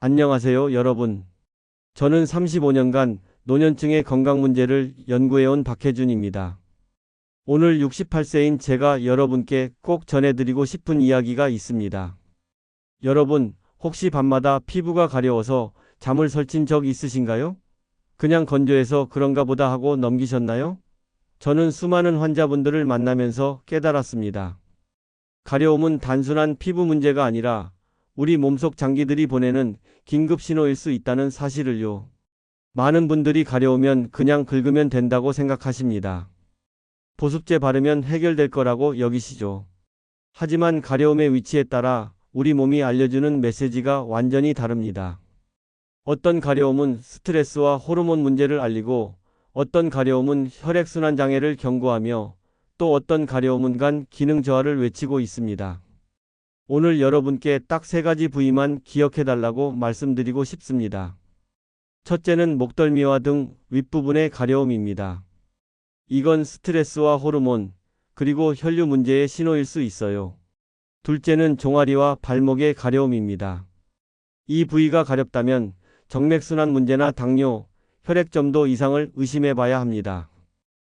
안녕하세요, 여러분. 저는 35년간 노년층의 건강 문제를 연구해온 박혜준입니다. 오늘 68세인 제가 여러분께 꼭 전해드리고 싶은 이야기가 있습니다. 여러분, 혹시 밤마다 피부가 가려워서 잠을 설친 적 있으신가요? 그냥 건조해서 그런가 보다 하고 넘기셨나요? 저는 수많은 환자분들을 만나면서 깨달았습니다. 가려움은 단순한 피부 문제가 아니라 우리 몸속 장기들이 보내는 긴급 신호일 수 있다는 사실을요. 많은 분들이 가려우면 그냥 긁으면 된다고 생각하십니다. 보습제 바르면 해결될 거라고 여기시죠. 하지만 가려움의 위치에 따라 우리 몸이 알려주는 메시지가 완전히 다릅니다. 어떤 가려움은 스트레스와 호르몬 문제를 알리고, 어떤 가려움은 혈액순환 장애를 경고하며, 또 어떤 가려움은 간 기능 저하를 외치고 있습니다. 오늘 여러분께 딱 세 가지 부위만 기억해달라고 말씀드리고 싶습니다. 첫째는 목덜미와 등 윗부분의 가려움입니다. 이건 스트레스와 호르몬, 그리고 혈류 문제의 신호일 수 있어요. 둘째는 종아리와 발목의 가려움입니다. 이 부위가 가렵다면 정맥순환 문제나 당뇨, 혈액점도 이상을 의심해 봐야 합니다.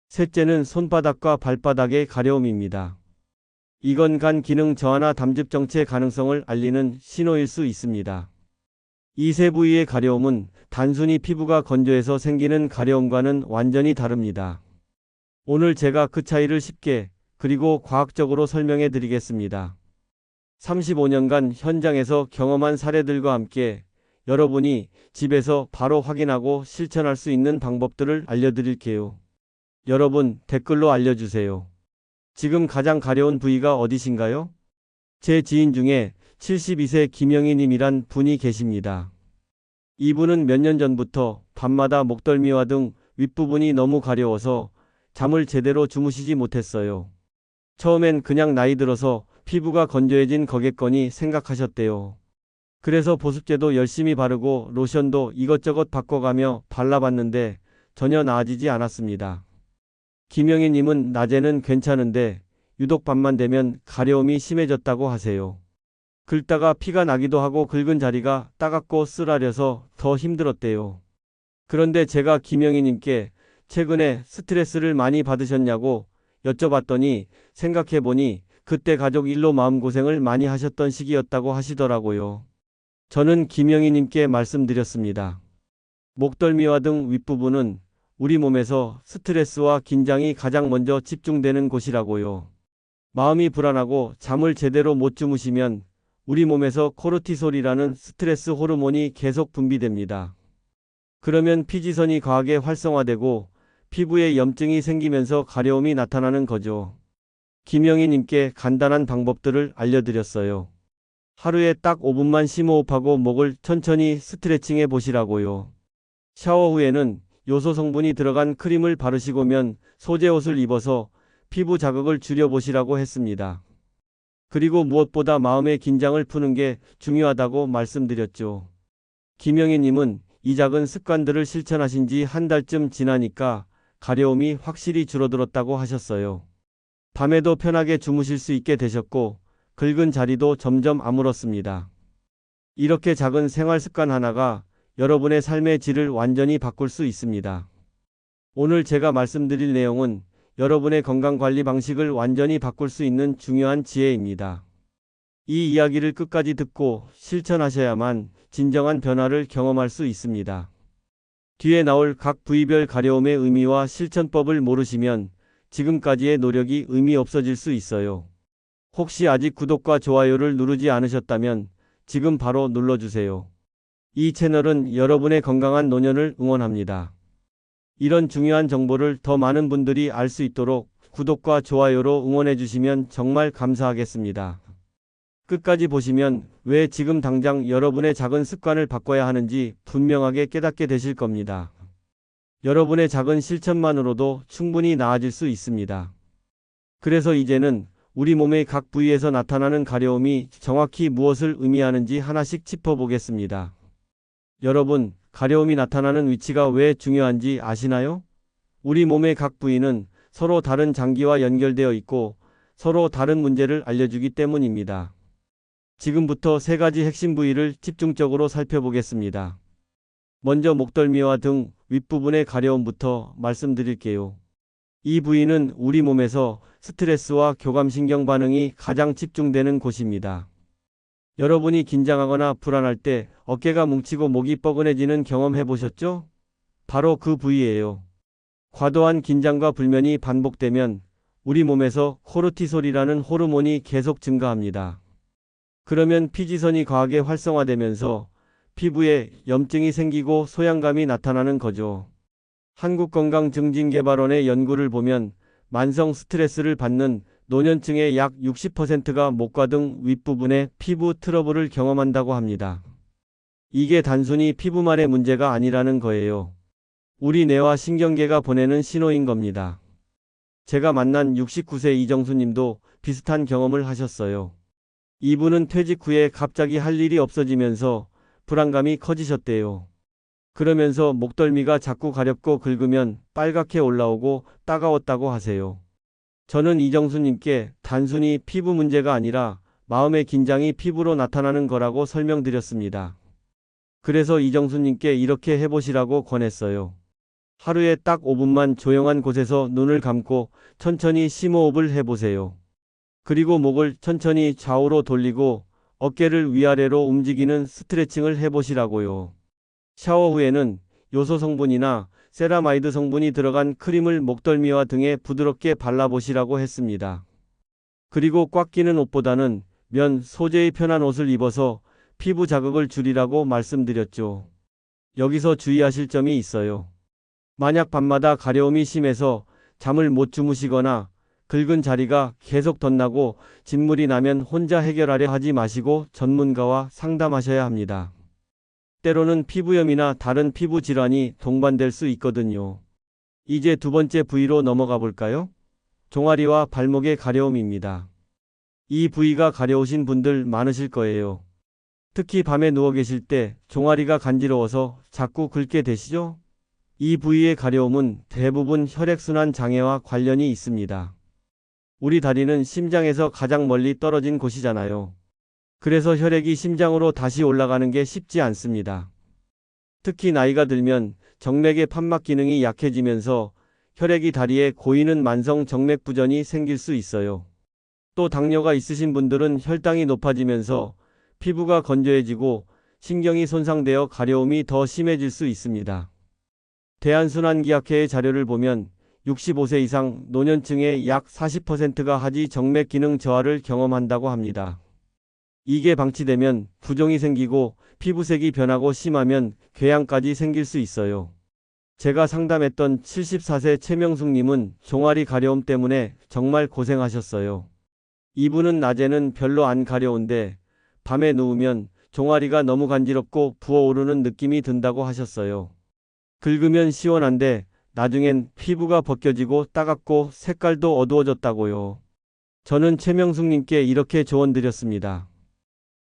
셋째는 손바닥과 발바닥의 가려움입니다. 이건 간 기능 저하나 담즙 정체 가능성을 알리는 신호일 수 있습니다. 이 세 부위의 가려움은 단순히 피부가 건조해서 생기는 가려움과는 완전히 다릅니다. 오늘 제가 그 차이를 쉽게 그리고 과학적으로 설명해 드리겠습니다. 35년간 현장에서 경험한 사례들과 함께 여러분이 집에서 바로 확인하고 실천할 수 있는 방법들을 알려드릴게요. 여러분, 댓글로 알려주세요. 지금 가장 가려운 부위가 어디신가요? 제 지인 중에 72세 김영희님이란 분이 계십니다. 이분은 몇 년 전부터 밤마다 목덜미와 등 윗부분이 너무 가려워서 잠을 제대로 주무시지 못했어요. 처음엔 그냥 나이 들어서 피부가 건조해진 거겠거니 생각하셨대요. 그래서 보습제도 열심히 바르고 로션도 이것저것 바꿔가며 발라봤는데 전혀 나아지지 않았습니다. 김영희님은 낮에는 괜찮은데 유독 밤만 되면 가려움이 심해졌다고 하세요. 긁다가 피가 나기도 하고 긁은 자리가 따갑고 쓰라려서 더 힘들었대요. 그런데 제가 김영희님께 최근에 스트레스를 많이 받으셨냐고 여쭤봤더니 생각해보니 그때 가족 일로 마음고생을 많이 하셨던 시기였다고 하시더라고요. 저는 김영희님께 말씀드렸습니다. 목덜미와 등 윗부분은 우리 몸에서 스트레스와 긴장이 가장 먼저 집중되는 곳이라고요. 마음이 불안하고 잠을 제대로 못 주무시면 우리 몸에서 코르티솔이라는 스트레스 호르몬이 계속 분비됩니다. 그러면 피지선이 과하게 활성화되고 피부에 염증이 생기면서 가려움이 나타나는 거죠. 김영희님께 간단한 방법들을 알려드렸어요. 하루에 딱 5분만 심호흡하고 목을 천천히 스트레칭해 보시라고요. 샤워 후에는 요소 성분이 들어간 크림을 바르시고면 소재 옷을 입어서 피부 자극을 줄여보시라고 했습니다. 그리고 무엇보다 마음의 긴장을 푸는 게 중요하다고 말씀드렸죠. 김영희님은 이 작은 습관들을 실천하신 지 한 달쯤 지나니까 가려움이 확실히 줄어들었다고 하셨어요. 밤에도 편하게 주무실 수 있게 되셨고 긁은 자리도 점점 아물었습니다. 이렇게 작은 생활 습관 하나가 여러분의 삶의 질을 완전히 바꿀 수 있습니다. 오늘 제가 말씀드릴 내용은 여러분의 건강관리 방식을 완전히 바꿀 수 있는 중요한 지혜입니다. 이 이야기를 끝까지 듣고 실천하셔야만 진정한 변화를 경험할 수 있습니다. 뒤에 나올 각 부위별 가려움의 의미와 실천법을 모르시면 지금까지의 노력이 의미 없어질 수 있어요. 혹시 아직 구독과 좋아요를 누르지 않으셨다면 지금 바로 눌러주세요. 이 채널은 여러분의 건강한 노년을 응원합니다. 이런 중요한 정보를 더 많은 분들이 알 수 있도록 구독과 좋아요로 응원해 주시면 정말 감사하겠습니다. 끝까지 보시면 왜 지금 당장 여러분의 작은 습관을 바꿔야 하는지 분명하게 깨닫게 되실 겁니다. 여러분의 작은 실천만으로도 충분히 나아질 수 있습니다. 그래서 이제는 우리 몸의 각 부위에서 나타나는 가려움이 정확히 무엇을 의미하는지 하나씩 짚어보겠습니다. 여러분, 가려움이 나타나는 위치가 왜 중요한지 아시나요? 우리 몸의 각 부위는 서로 다른 장기와 연결되어 있고 서로 다른 문제를 알려주기 때문입니다. 지금부터 세 가지 핵심 부위를 집중적으로 살펴보겠습니다. 먼저 목덜미와 등 윗부분의 가려움부터 말씀드릴게요. 이 부위는 우리 몸에서 스트레스와 교감신경 반응이 가장 집중되는 곳입니다. 여러분이 긴장하거나 불안할 때 어깨가 뭉치고 목이 뻐근해지는 경험 해보셨죠? 바로 그 부위예요. 과도한 긴장과 불면이 반복되면 우리 몸에서 코르티솔이라는 호르몬이 계속 증가합니다. 그러면 피지선이 과하게 활성화되면서 피부에 염증이 생기고 소양감이 나타나는 거죠. 한국건강증진개발원의 연구를 보면 만성 스트레스를 받는 노년층의 약 60%가 목과 등 윗부분에 피부 트러블을 경험한다고 합니다. 이게 단순히 피부만의 문제가 아니라는 거예요. 우리 뇌와 신경계가 보내는 신호인 겁니다. 제가 만난 69세 이정수님도 비슷한 경험을 하셨어요. 이분은 퇴직 후에 갑자기 할 일이 없어지면서 불안감이 커지셨대요. 그러면서 목덜미가 자꾸 가렵고 긁으면 빨갛게 올라오고 따가웠다고 하세요. 저는 이정수님께 단순히 피부 문제가 아니라 마음의 긴장이 피부로 나타나는 거라고 설명드렸습니다. 그래서 이정수님께 이렇게 해보시라고 권했어요. 하루에 딱 5분만 조용한 곳에서 눈을 감고 천천히 심호흡을 해보세요. 그리고 목을 천천히 좌우로 돌리고 어깨를 위아래로 움직이는 스트레칭을 해보시라고요. 샤워 후에는 요소 성분이나 세라마이드 성분이 들어간 크림을 목덜미와 등에 부드럽게 발라보시라고 했습니다. 그리고 꽉 끼는 옷보다는 면 소재의 편한 옷을 입어서 피부 자극을 줄이라고 말씀드렸죠. 여기서 주의하실 점이 있어요. 만약 밤마다 가려움이 심해서 잠을 못 주무시거나 긁은 자리가 계속 덧나고 진물이 나면 혼자 해결하려 하지 마시고 전문가와 상담하셔야 합니다. 때로는 피부염이나 다른 피부 질환이 동반될 수 있거든요. 이제 두 번째 부위로 넘어가 볼까요? 종아리와 발목의 가려움입니다. 이 부위가 가려우신 분들 많으실 거예요. 특히 밤에 누워 계실 때 종아리가 간지러워서 자꾸 긁게 되시죠? 이 부위의 가려움은 대부분 혈액순환 장애와 관련이 있습니다. 우리 다리는 심장에서 가장 멀리 떨어진 곳이잖아요. 그래서 혈액이 심장으로 다시 올라가는 게 쉽지 않습니다. 특히 나이가 들면 정맥의 판막 기능이 약해지면서 혈액이 다리에 고이는 만성 정맥부전이 생길 수 있어요. 또 당뇨가 있으신 분들은 혈당이 높아지면서 피부가 건조해지고 신경이 손상되어 가려움이 더 심해질 수 있습니다. 대한순환기학회의 자료를 보면 65세 이상 노년층의 약 40%가 하지 정맥 기능 저하를 경험한다고 합니다. 이게 방치되면 부종이 생기고 피부색이 변하고 심하면 궤양까지 생길 수 있어요. 제가 상담했던 74세 최명숙님은 종아리 가려움 때문에 정말 고생하셨어요. 이분은 낮에는 별로 안 가려운데 밤에 누우면 종아리가 너무 간지럽고 부어오르는 느낌이 든다고 하셨어요. 긁으면 시원한데 나중엔 피부가 벗겨지고 따갑고 색깔도 어두워졌다고요. 저는 최명숙님께 이렇게 조언 드렸습니다.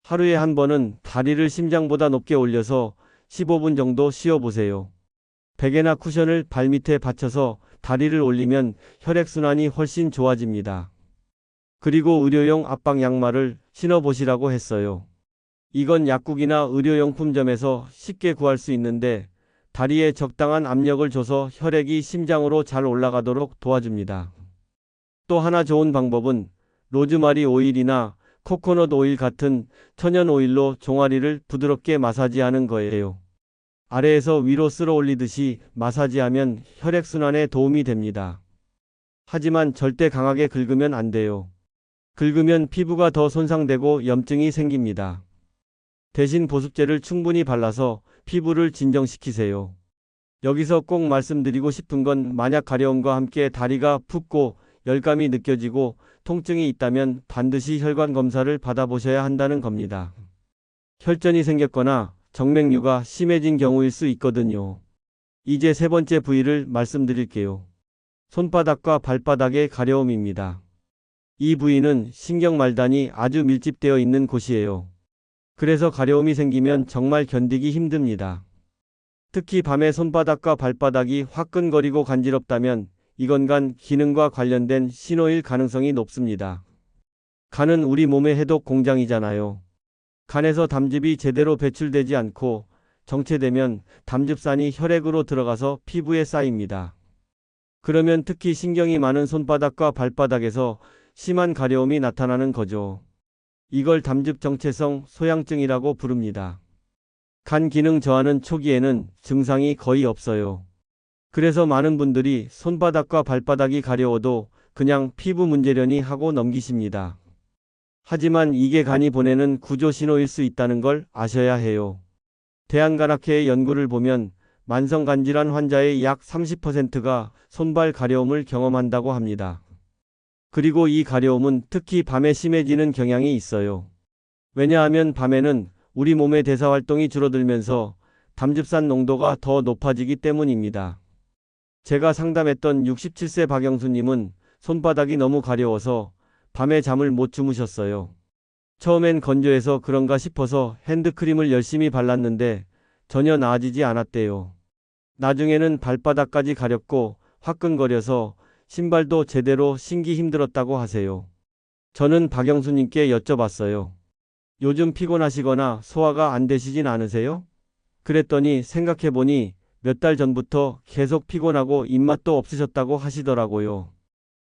하루에 한 번은 다리를 심장보다 높게 올려서 15분 정도 쉬어보세요. 베개나 쿠션을 발밑에 받쳐서 다리를 올리면 혈액순환이 훨씬 좋아집니다. 그리고 의료용 압박 양말을 신어보시라고 했어요. 이건 약국이나 의료용품점에서 쉽게 구할 수 있는데 다리에 적당한 압력을 줘서 혈액이 심장으로 잘 올라가도록 도와줍니다. 또 하나 좋은 방법은 로즈마리 오일이나 코코넛 오일 같은 천연 오일로 종아리를 부드럽게 마사지하는 거예요. 아래에서 위로 쓸어 올리듯이 마사지하면 혈액순환에 도움이 됩니다. 하지만 절대 강하게 긁으면 안 돼요. 긁으면 피부가 더 손상되고 염증이 생깁니다. 대신 보습제를 충분히 발라서 피부를 진정시키세요. 여기서 꼭 말씀드리고 싶은 건 만약 가려움과 함께 다리가 붓고 열감이 느껴지고 통증이 있다면 반드시 혈관 검사를 받아보셔야 한다는 겁니다. 혈전이 생겼거나 정맥류가 심해진 경우일 수 있거든요. 이제 세 번째 부위를 말씀드릴게요. 손바닥과 발바닥의 가려움입니다. 이 부위는 신경말단이 아주 밀집되어 있는 곳이에요. 그래서 가려움이 생기면 정말 견디기 힘듭니다. 특히 밤에 손바닥과 발바닥이 화끈거리고 간지럽다면 이건 간 기능과 관련된 신호일 가능성이 높습니다. 간은 우리 몸의 해독 공장이잖아요. 간에서 담즙이 제대로 배출되지 않고 정체되면 담즙산이 혈액으로 들어가서 피부에 쌓입니다. 그러면 특히 신경이 많은 손바닥과 발바닥에서 심한 가려움이 나타나는 거죠. 이걸 담즙 정체성 소양증이라고 부릅니다. 간 기능 저하는 초기에는 증상이 거의 없어요. 그래서 많은 분들이 손바닥과 발바닥이 가려워도 그냥 피부 문제려니 하고 넘기십니다. 하지만 이게 간이 보내는 구조 신호일 수 있다는 걸 아셔야 해요. 대한간학회의 연구를 보면 만성간질환 환자의 약 30%가 손발 가려움을 경험한다고 합니다. 그리고 이 가려움은 특히 밤에 심해지는 경향이 있어요. 왜냐하면 밤에는 우리 몸의 대사활동이 줄어들면서 담즙산 농도가 더 높아지기 때문입니다. 제가 상담했던 67세 박영수님은 손바닥이 너무 가려워서 밤에 잠을 못 주무셨어요. 처음엔 건조해서 그런가 싶어서 핸드크림을 열심히 발랐는데 전혀 나아지지 않았대요. 나중에는 발바닥까지 가렵고 화끈거려서 신발도 제대로 신기 힘들었다고 하세요. 저는 박영수님께 여쭤봤어요. 요즘 피곤하시거나 소화가 안 되시진 않으세요? 그랬더니 생각해보니 몇 달 전부터 계속 피곤하고 입맛도 없으셨다고 하시더라고요.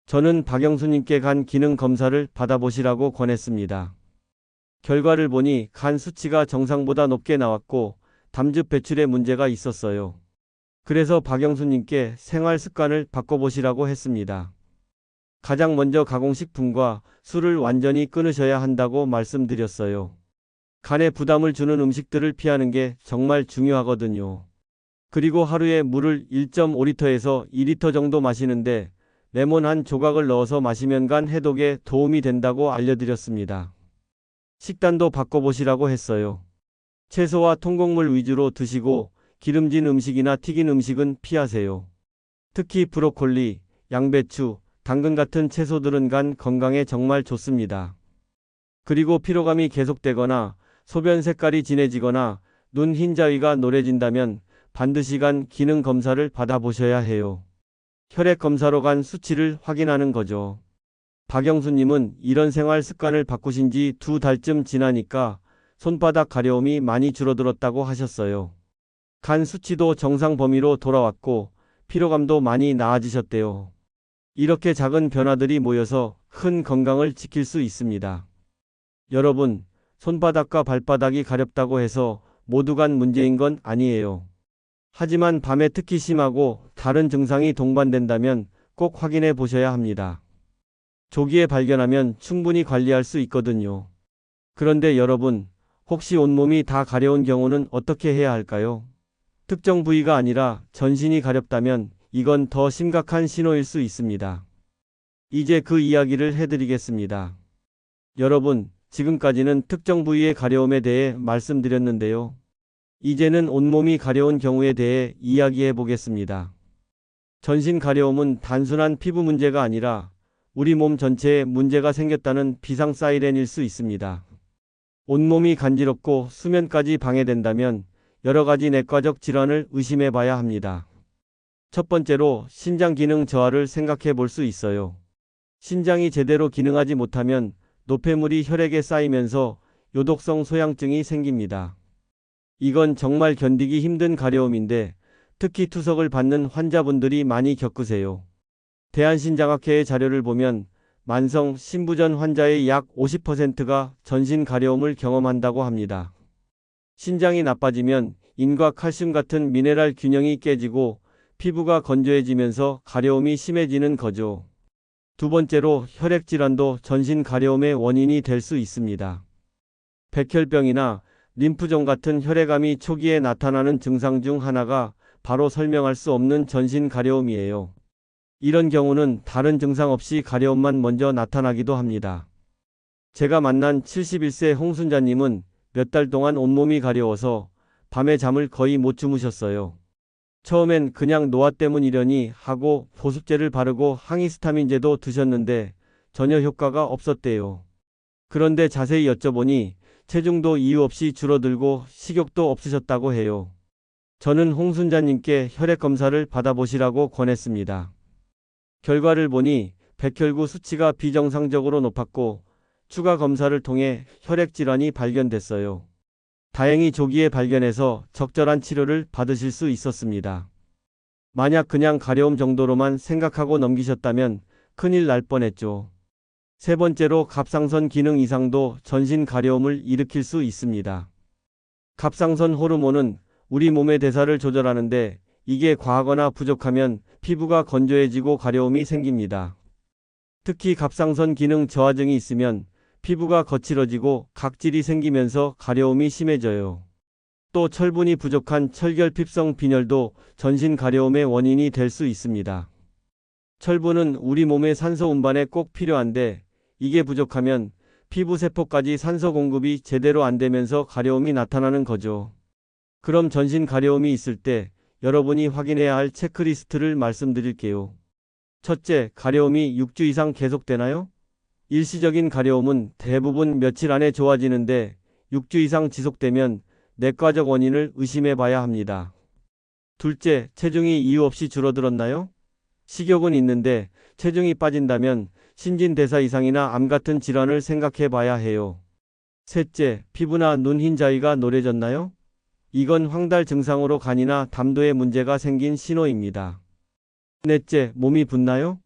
저는 박영수님께 간 기능 검사를 받아보시라고 권했습니다. 결과를 보니 간 수치가 정상보다 높게 나왔고 담즙 배출에 문제가 있었어요. 그래서 박영수님께 생활 습관을 바꿔보시라고 했습니다. 가장 먼저 가공식품과 술을 완전히 끊으셔야 한다고 말씀드렸어요. 간에 부담을 주는 음식들을 피하는 게 정말 중요하거든요. 그리고 하루에 물을 1.5리터에서 2리터 정도 마시는데 레몬 한 조각을 넣어서 마시면 간 해독에 도움이 된다고 알려드렸습니다. 식단도 바꿔보시라고 했어요. 채소와 통곡물 위주로 드시고 기름진 음식이나 튀긴 음식은 피하세요. 특히 브로콜리, 양배추, 당근 같은 채소들은 간 건강에 정말 좋습니다. 그리고 피로감이 계속되거나 소변 색깔이 진해지거나 눈 흰자위가 노래진다면 반드시 간 기능 검사를 받아보셔야 해요. 혈액 검사로 간 수치를 확인하는 거죠. 박영수님은 이런 생활 습관을 바꾸신 지 2달쯤 지나니까 손바닥 가려움이 많이 줄어들었다고 하셨어요. 간 수치도 정상 범위로 돌아왔고 피로감도 많이 나아지셨대요. 이렇게 작은 변화들이 모여서 큰 건강을 지킬 수 있습니다. 여러분, 손바닥과 발바닥이 가렵다고 해서 모두 간 문제인 건 아니에요. 하지만 밤에 특히 심하고 다른 증상이 동반된다면 꼭 확인해 보셔야 합니다. 조기에 발견하면 충분히 관리할 수 있거든요. 그런데 여러분, 혹시 온몸이 다 가려운 경우는 어떻게 해야 할까요? 특정 부위가 아니라 전신이 가렵다면 이건 더 심각한 신호일 수 있습니다. 이제 그 이야기를 해드리겠습니다. 여러분, 지금까지는 특정 부위의 가려움에 대해 말씀드렸는데요. 이제는 온몸이 가려운 경우에 대해 이야기해 보겠습니다. 전신 가려움은 단순한 피부 문제가 아니라 우리 몸 전체에 문제가 생겼다는 비상 사이렌일 수 있습니다. 온몸이 간지럽고 수면까지 방해된다면 여러 가지 내과적 질환을 의심해 봐야 합니다. 첫 번째로 신장 기능 저하를 생각해 볼 수 있어요. 신장이 제대로 기능하지 못하면 노폐물이 혈액에 쌓이면서 요독성 소양증이 생깁니다. 이건 정말 견디기 힘든 가려움인데 특히 투석을 받는 환자분들이 많이 겪으세요. 대한신장학회의 자료를 보면 만성 신부전 환자의 약 50%가 전신 가려움을 경험한다고 합니다. 신장이 나빠지면 인과 칼슘 같은 미네랄 균형이 깨지고 피부가 건조해지면서 가려움이 심해지는 거죠. 두 번째로 혈액질환도 전신 가려움의 원인이 될 수 있습니다. 백혈병이나 림프종 같은 혈액암이 초기에 나타나는 증상 중 하나가 바로 설명할 수 없는 전신 가려움이에요. 이런 경우는 다른 증상 없이 가려움만 먼저 나타나기도 합니다. 제가 만난 71세 홍순자님은 몇 달 동안 온몸이 가려워서 밤에 잠을 거의 못 주무셨어요. 처음엔 그냥 노화 때문이려니 하고 보습제를 바르고 항히스타민제도 드셨는데 전혀 효과가 없었대요. 그런데 자세히 여쭤보니 체중도 이유 없이 줄어들고 식욕도 없으셨다고 해요. 저는 홍순자님께 혈액 검사를 받아보시라고 권했습니다. 결과를 보니 백혈구 수치가 비정상적으로 높았고 추가 검사를 통해 혈액 질환이 발견됐어요. 다행히 조기에 발견해서 적절한 치료를 받으실 수 있었습니다. 만약 그냥 가려움 정도로만 생각하고 넘기셨다면 큰일 날 뻔했죠. 세 번째로 갑상선 기능 이상도 전신 가려움을 일으킬 수 있습니다. 갑상선 호르몬은 우리 몸의 대사를 조절하는데 이게 과하거나 부족하면 피부가 건조해지고 가려움이 생깁니다. 특히 갑상선 기능 저하증이 있으면 피부가 거칠어지고 각질이 생기면서 가려움이 심해져요. 또 철분이 부족한 철결핍성 빈혈도 전신 가려움의 원인이 될 수 있습니다. 철분은 우리 몸의 산소 운반에 꼭 필요한데 이게 부족하면 피부 세포까지 산소 공급이 제대로 안 되면서 가려움이 나타나는 거죠. 그럼 전신 가려움이 있을 때 여러분이 확인해야 할 체크리스트를 말씀드릴게요. 첫째, 가려움이 6주 이상 계속되나요? 일시적인 가려움은 대부분 며칠 안에 좋아지는데 6주 이상 지속되면 내과적 원인을 의심해 봐야 합니다. 둘째, 체중이 이유 없이 줄어들었나요? 식욕은 있는데 체중이 빠진다면 신진대사 이상이나 암 같은 질환을 생각해 봐야 해요. 셋째, 피부나 눈 흰자위가 노래졌나요? 이건 황달 증상으로 간이나 담도에 문제가 생긴 신호입니다. 넷째, 몸이 붓나요?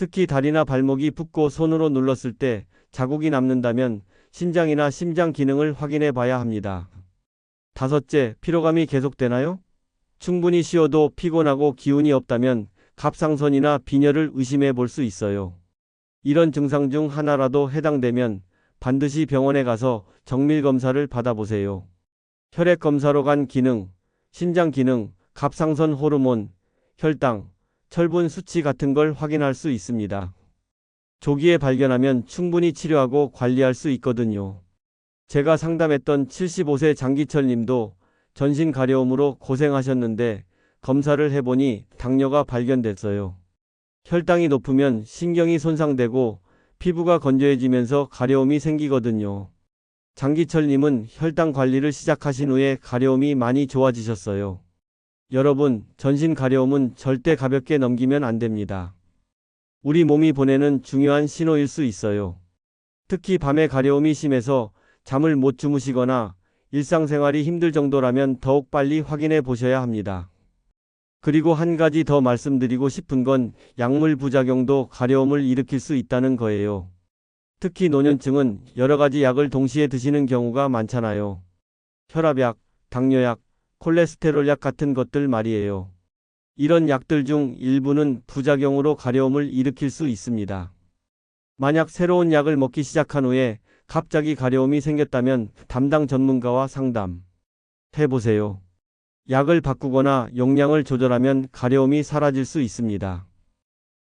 특히 다리나 발목이 붓고 손으로 눌렀을 때 자국이 남는다면 신장이나 심장 기능을 확인해 봐야 합니다. 다섯째, 피로감이 계속되나요? 충분히 쉬어도 피곤하고 기운이 없다면 갑상선이나 빈혈을 의심해 볼 수 있어요. 이런 증상 중 하나라도 해당되면 반드시 병원에 가서 정밀 검사를 받아보세요. 혈액 검사로 간 기능, 신장 기능, 갑상선 호르몬, 혈당, 철분 수치 같은 걸 확인할 수 있습니다. 조기에 발견하면 충분히 치료하고 관리할 수 있거든요. 제가 상담했던 75세 장기철 님도 전신 가려움으로 고생하셨는데 검사를 해보니 당뇨가 발견됐어요. 혈당이 높으면 신경이 손상되고 피부가 건조해지면서 가려움이 생기거든요. 장기철님은 혈당 관리를 시작하신 후에 가려움이 많이 좋아지셨어요. 여러분, 전신 가려움은 절대 가볍게 넘기면 안 됩니다. 우리 몸이 보내는 중요한 신호일 수 있어요. 특히 밤에 가려움이 심해서 잠을 못 주무시거나 일상생활이 힘들 정도라면 더욱 빨리 확인해 보셔야 합니다. 그리고 한 가지 더 말씀드리고 싶은 건 약물 부작용도 가려움을 일으킬 수 있다는 거예요. 특히 노년층은 여러 가지 약을 동시에 드시는 경우가 많잖아요. 혈압약, 당뇨약, 콜레스테롤 약 같은 것들 말이에요. 이런 약들 중 일부는 부작용으로 가려움을 일으킬 수 있습니다. 만약 새로운 약을 먹기 시작한 후에 갑자기 가려움이 생겼다면 담당 전문가와 상담 해보세요. 약을 바꾸거나 용량을 조절하면 가려움이 사라질 수 있습니다.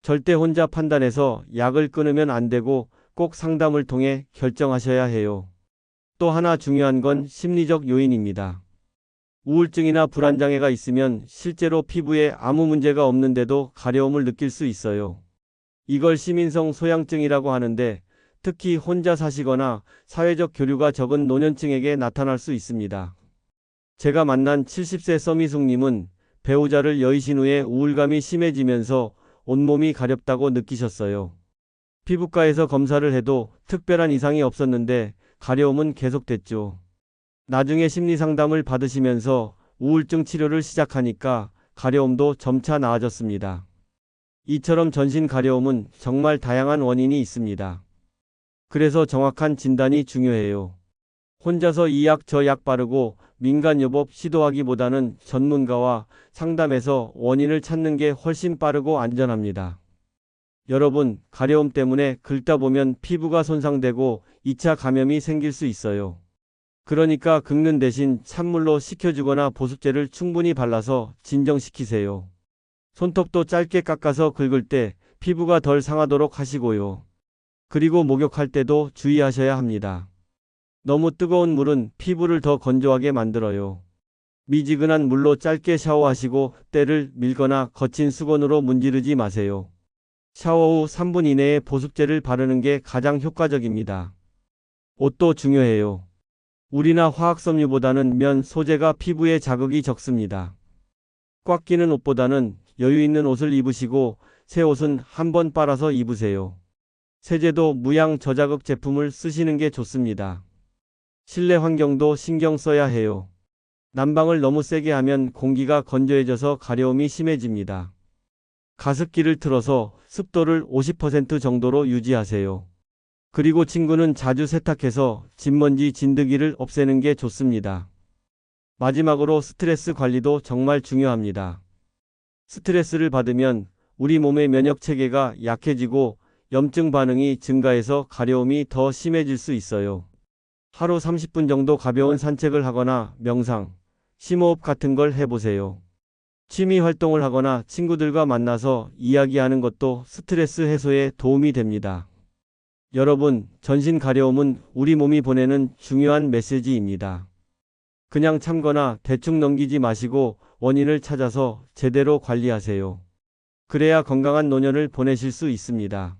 절대 혼자 판단해서 약을 끊으면 안 되고 꼭 상담을 통해 결정하셔야 해요. 또 하나 중요한 건 심리적 요인입니다. 우울증이나 불안장애가 있으면 실제로 피부에 아무 문제가 없는데도 가려움을 느낄 수 있어요. 이걸 시민성 소양증이라고 하는데 특히 혼자 사시거나 사회적 교류가 적은 노년층에게 나타날 수 있습니다. 제가 만난 70세 서미숙님은 배우자를 여의신 후에 우울감이 심해지면서 온몸이 가렵다고 느끼셨어요. 피부과에서 검사를 해도 특별한 이상이 없었는데 가려움은 계속됐죠. 나중에 심리상담을 받으시면서 우울증 치료를 시작하니까 가려움도 점차 나아졌습니다. 이처럼 전신 가려움은 정말 다양한 원인이 있습니다. 그래서 정확한 진단이 중요해요. 혼자서 이 약 저 약 바르고 민간요법 시도하기보다는 전문가와 상담해서 원인을 찾는 게 훨씬 빠르고 안전합니다. 여러분, 가려움 때문에 긁다 보면 피부가 손상되고 2차 감염이 생길 수 있어요. 그러니까 긁는 대신 찬물로 식혀주거나 보습제를 충분히 발라서 진정시키세요. 손톱도 짧게 깎아서 긁을 때 피부가 덜 상하도록 하시고요. 그리고 목욕할 때도 주의하셔야 합니다. 너무 뜨거운 물은 피부를 더 건조하게 만들어요. 미지근한 물로 짧게 샤워하시고 때를 밀거나 거친 수건으로 문지르지 마세요. 샤워 후 3분 이내에 보습제를 바르는 게 가장 효과적입니다. 옷도 중요해요. 울이나 화학섬유보다는 면 소재가 피부에 자극이 적습니다. 꽉 끼는 옷보다는 여유 있는 옷을 입으시고 새 옷은 한 번 빨아서 입으세요. 세제도 무양 저자극 제품을 쓰시는 게 좋습니다. 실내 환경도 신경 써야 해요. 난방을 너무 세게 하면 공기가 건조해져서 가려움이 심해집니다. 가습기를 틀어서 습도를 50% 정도로 유지하세요. 그리고 친구는 자주 세탁해서 진먼지 진드기를 없애는 게 좋습니다. 마지막으로 스트레스 관리도 정말 중요합니다. 스트레스를 받으면 우리 몸의 면역 체계가 약해지고 염증 반응이 증가해서 가려움이 더 심해질 수 있어요. 하루 30분 정도 가벼운 산책을 하거나 명상, 심호흡 같은 걸 해보세요. 취미 활동을 하거나 친구들과 만나서 이야기하는 것도 스트레스 해소에 도움이 됩니다. 여러분, 전신 가려움은 우리 몸이 보내는 중요한 메시지입니다. 그냥 참거나 대충 넘기지 마시고 원인을 찾아서 제대로 관리하세요. 그래야 건강한 노년을 보내실 수 있습니다.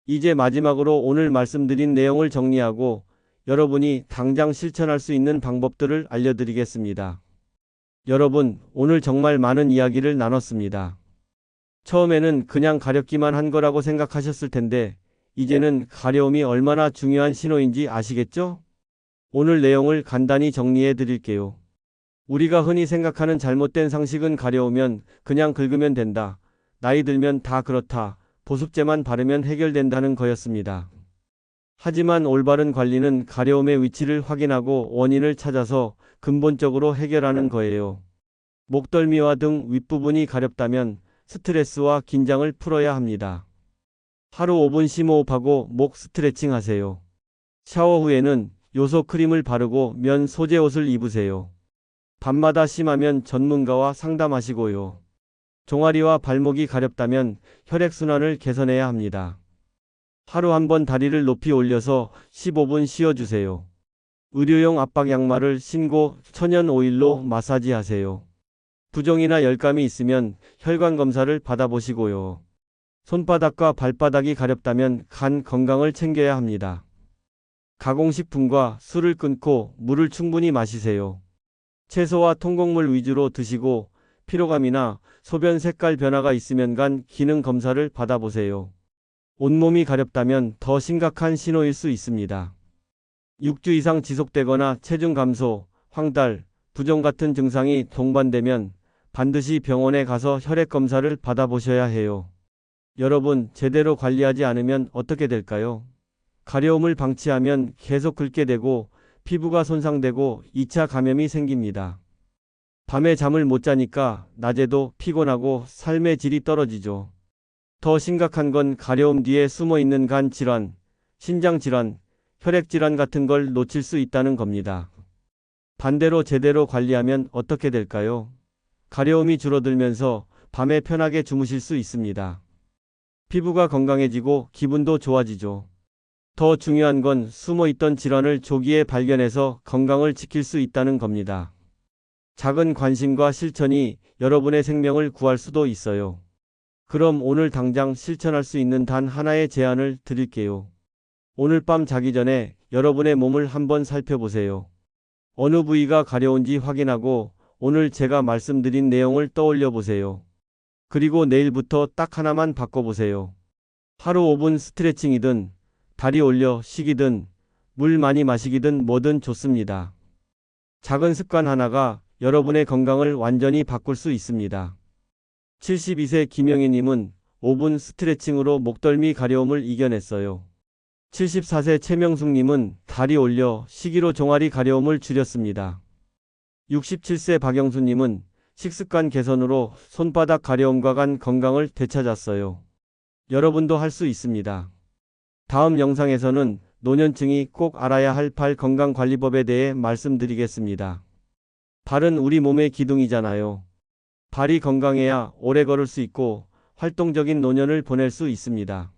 이제 마지막으로 오늘 말씀드린 내용을 정리하고 여러분이 당장 실천할 수 있는 방법들을 알려드리겠습니다. 여러분, 오늘 정말 많은 이야기를 나눴습니다. 처음에는 그냥 가렵기만 한 거라고 생각하셨을 텐데, 이제는 가려움이 얼마나 중요한 신호인지 아시겠죠? 오늘 내용을 간단히 정리해 드릴게요. 우리가 흔히 생각하는 잘못된 상식은 가려우면 그냥 긁으면 된다. 나이 들면 다 그렇다. 보습제만 바르면 해결된다는 거였습니다. 하지만 올바른 관리는 가려움의 위치를 확인하고 원인을 찾아서 근본적으로 해결하는 거예요. 목덜미와 등 윗부분이 가렵다면 스트레스와 긴장을 풀어야 합니다. 하루 5분 심호흡하고 목 스트레칭 하세요. 샤워 후에는 요소 크림을 바르고 면 소재 옷을 입으세요. 밤마다 심하면 전문가와 상담하시고요. 종아리와 발목이 가렵다면 혈액순환을 개선해야 합니다. 하루 한 번 다리를 높이 올려서 15분 쉬어주세요. 의료용 압박 양말을 신고 천연 오일로 마사지하세요. 부종이나 열감이 있으면 혈관 검사를 받아보시고요. 손바닥과 발바닥이 가렵다면 간 건강을 챙겨야 합니다. 가공식품과 술을 끊고 물을 충분히 마시세요. 채소와 통곡물 위주로 드시고 피로감이나 소변 색깔 변화가 있으면 간 기능 검사를 받아보세요. 온몸이 가렵다면 더 심각한 신호일 수 있습니다. 6주 이상 지속되거나 체중 감소, 황달, 부종 같은 증상이 동반되면 반드시 병원에 가서 혈액 검사를 받아보셔야 해요. 여러분, 제대로 관리하지 않으면 어떻게 될까요? 가려움을 방치하면 계속 긁게 되고 피부가 손상되고 2차 감염이 생깁니다. 밤에 잠을 못 자니까 낮에도 피곤하고 삶의 질이 떨어지죠. 더 심각한 건 가려움 뒤에 숨어 있는 간 질환, 신장 질환, 혈액 질환 같은 걸 놓칠 수 있다는 겁니다. 반대로 제대로 관리하면 어떻게 될까요? 가려움이 줄어들면서 밤에 편하게 주무실 수 있습니다. 피부가 건강해지고 기분도 좋아지죠. 더 중요한 건 숨어 있던 질환을 조기에 발견해서 건강을 지킬 수 있다는 겁니다. 작은 관심과 실천이 여러분의 생명을 구할 수도 있어요. 그럼 오늘 당장 실천할 수 있는 단 하나의 제안을 드릴게요. 오늘 밤 자기 전에 여러분의 몸을 한번 살펴보세요. 어느 부위가 가려운지 확인하고 오늘 제가 말씀드린 내용을 떠올려 보세요. 그리고 내일부터 딱 하나만 바꿔보세요. 하루 5분 스트레칭이든 다리 올려 쉬기든 물 많이 마시기든 뭐든 좋습니다. 작은 습관 하나가 여러분의 건강을 완전히 바꿀 수 있습니다. 72세 김영희님은 5분 스트레칭으로 목덜미 가려움을 이겨냈어요. 74세 최명숙님은 다리 올려 쉬기로 종아리 가려움을 줄였습니다. 67세 박영수님은 식습관 개선으로 손바닥 가려움과 간 건강을 되찾았어요. 여러분도 할 수 있습니다. 다음 영상에서는 노년층이 꼭 알아야 할 발 건강관리법에 대해 말씀드리겠습니다. 발은 우리 몸의 기둥이잖아요. 발이 건강해야 오래 걸을 수 있고 활동적인 노년을 보낼 수 있습니다.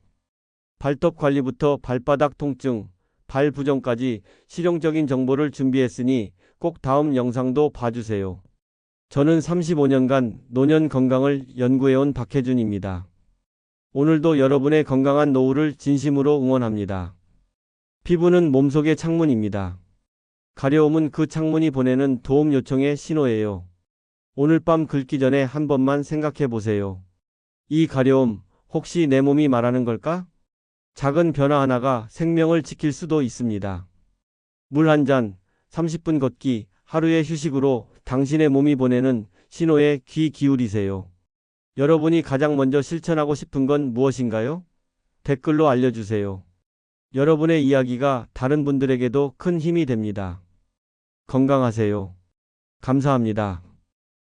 발톱 관리부터 발바닥 통증, 발 부종까지 실용적인 정보를 준비했으니 꼭 다음 영상도 봐주세요. 저는 35년간 노년 건강을 연구해온 박혜준입니다. 오늘도 여러분의 건강한 노후를 진심으로 응원합니다. 피부는 몸속의 창문입니다. 가려움은 그 창문이 보내는 도움 요청의 신호예요. 오늘 밤 긁기 전에 한 번만 생각해 보세요. 이 가려움, 혹시 내 몸이 말하는 걸까? 작은 변화 하나가 생명을 지킬 수도 있습니다. 물 한 잔, 30분 걷기, 하루의 휴식으로 당신의 몸이 보내는 신호에 귀 기울이세요. 여러분이 가장 먼저 실천하고 싶은 건 무엇인가요? 댓글로 알려주세요. 여러분의 이야기가 다른 분들에게도 큰 힘이 됩니다. 건강하세요. 감사합니다.